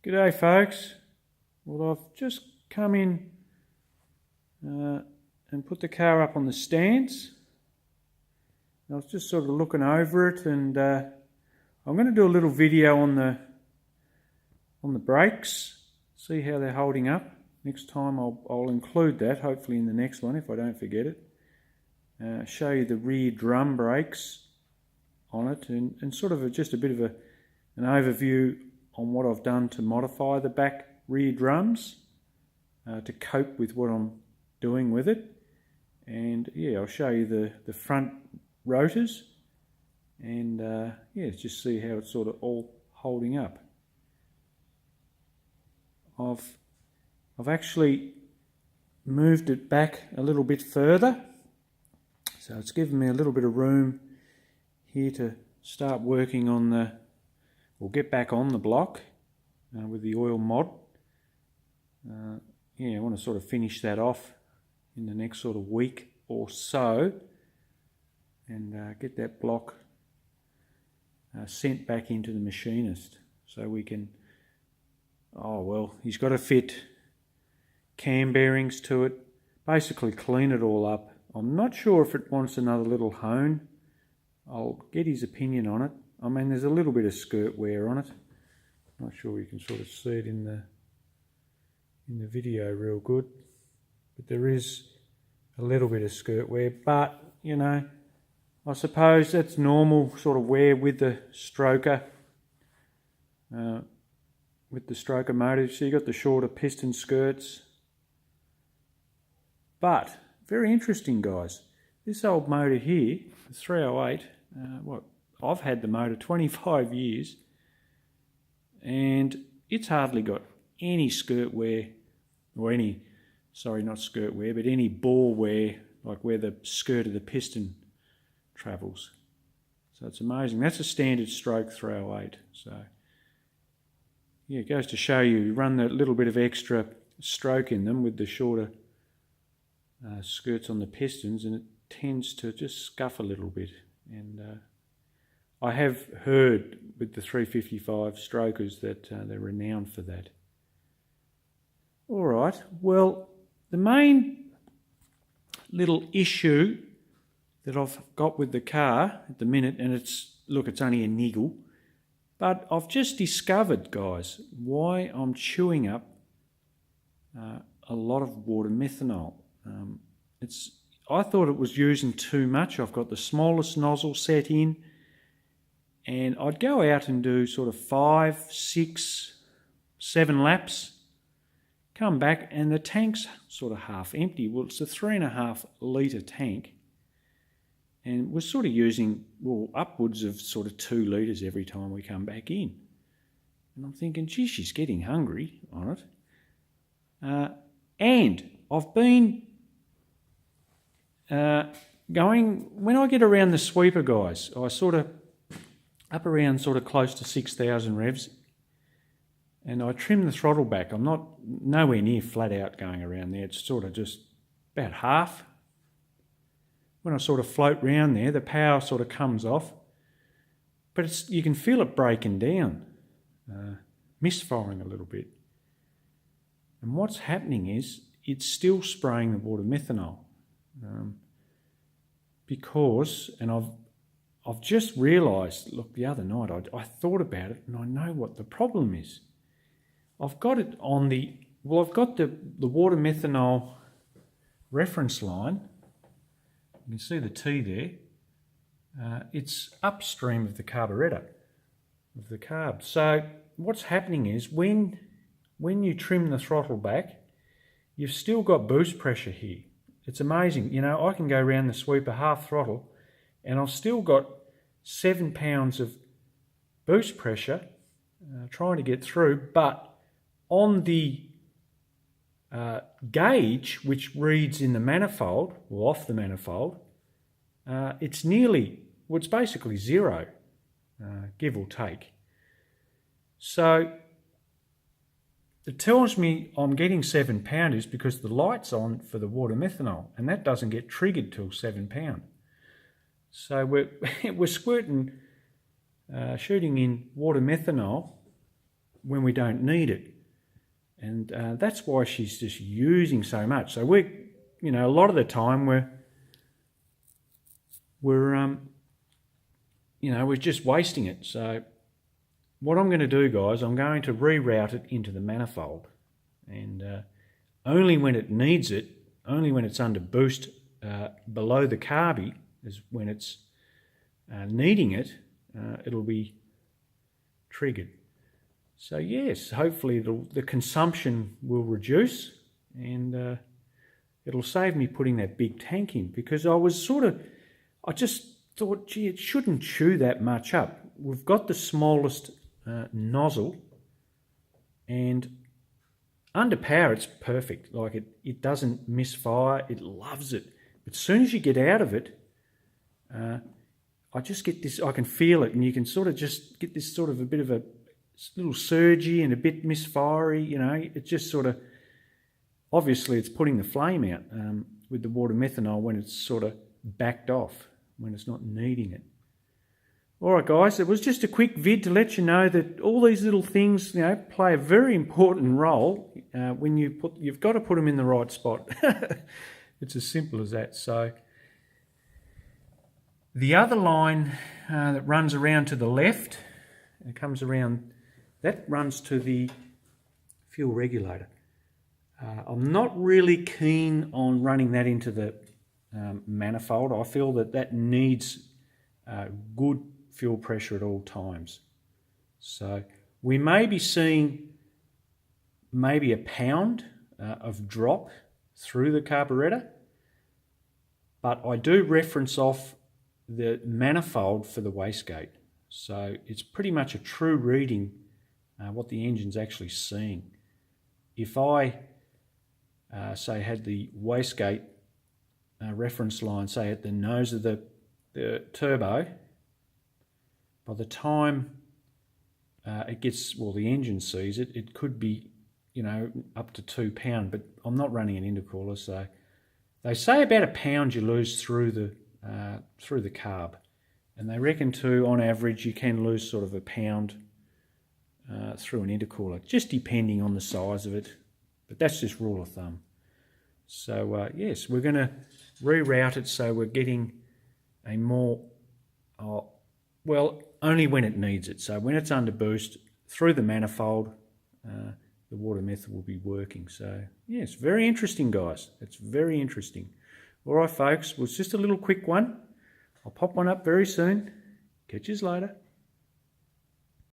G'day folks. Well, I've just come in and put the car up on the stands. I was just sort of looking over it, and I'm going to do a little video on the brakes, see how they're holding up. Next time I'll include that, hopefully in the next one if I don't forget it. Show you the rear drum brakes on it, and sort of just a bit of an overview on what I've done to modify the back rear drums to cope with what I'm doing with it. And yeah, I'll show you the front rotors, and yeah, just see how it's sort of all holding up. I've actually moved it back a little bit further, so it's given me a little bit of room here to start working on or get back on the block with the oil mod. Yeah, I want to sort of finish that off in the next sort of week or so, and get that block sent back into the machinist so we can, he's got to fit cam bearings to it, basically clean it all up. I'm not sure if it wants another little hone. I'll get his opinion on it. I mean, there's a little bit of skirt wear on it. Not sure you can sort of see it in the video real good, but there is a little bit of skirt wear. But you know, I suppose that's normal sort of wear with the stroker, motor. So you got the shorter piston skirts. But very interesting, guys. This old motor here, the 308. I've had the motor 25 years, and it's hardly got any skirt wear, or any ball wear, like where the skirt of the piston travels. So it's amazing. That's a standard stroke 308. So yeah, it goes to show you run that little bit of extra stroke in them with the shorter skirts on the pistons, and it tends to just scuff a little bit. And I have heard with the 355 strokers that they're renowned for that. All right, well, the main little issue that I've got with the car at the minute, and it's only a niggle, but I've just discovered, guys, why I'm chewing up a lot of water methanol. I thought it was using too much. I've got the smallest nozzle set in, and I'd go out and do sort of 5, 6, 7 laps, come back, and the tank's sort of half empty. Well, it's a 3.5 litre tank, and we're sort of using, upwards of sort of 2 litres every time we come back in. And I'm thinking, gee, she's getting hungry on it. And I've been going, when I get around the sweeper, guys, I sort of up around sort of close to 6,000 revs, and I trim the throttle back. I'm not nowhere near flat out going around there. It's sort of just about half. When I sort of float round there, the power sort of comes off, but you can feel it breaking down, misfiring a little bit. And what's happening is it's still spraying the water methanol. Because I've just realised, look, the other night I thought about it, and I know what the problem is. I've got it on I've got the water methanol reference line. You can see the T there. It's upstream of the carburettor, of the carb. So what's happening is when you trim the throttle back, you've still got boost pressure here. It's amazing. You know, I can go around the sweeper half throttle, and I've still got 7 pounds of boost pressure trying to get through, but on the gauge, which reads in the manifold, or off the manifold, it's it's basically zero, give or take. So it tells me I'm getting 7 pounders because the light's on for the water methanol, and that doesn't get triggered till 7 pound. So we're squirting, shooting in water methanol when we don't need it. And that's why she's just using so much. So we're, a lot of the time we're just wasting it. So what I'm going to do, guys, I'm going to reroute it into the manifold. And only when it needs it, only when it's under boost below the carby, is when it's needing it, it'll be triggered. So yes, hopefully the consumption will reduce, and it'll save me putting that big tank in, because I just thought, gee, it shouldn't chew that much up. We've got the smallest nozzle, and under power it's perfect. Like it doesn't misfire, it loves it. But as soon as you get out of it, I just get this, I can feel it, and you can sort of just get this sort of a bit of a little surgy and a bit misfirey, it just sort of, obviously it's putting the flame out with the water methanol when it's sort of backed off, when it's not needing it. Alright guys, it was just a quick vid to let you know that all these little things, play a very important role when you've got to put them in the right spot. It's as simple as that. So the other line that runs around to the left, it comes around, that runs to the fuel regulator. I'm not really keen on running that into the manifold. I feel that needs good fuel pressure at all times. So we may be seeing maybe a pound of drop through the carburettor, but I do reference off the manifold for the wastegate. So it's pretty much a true reading what the engine's actually seeing. If I say had the wastegate reference line, say at the nose of the turbo, by the time it gets, the engine sees it, it could be, up to 2 pounds, but I'm not running an intercooler, so they say about 1 pound you lose through the carb, and they reckon on average you can lose sort of 1 pound through an intercooler, just depending on the size of it, but that's just rule of thumb. So yes, we're going to reroute it so we're getting a more, only when it needs it. So when it's under boost, through the manifold, the water method will be working. So yes, very interesting, guys. It's very interesting. All right, folks, well, it's just a little quick one. I'll pop one up very soon. Catch you later.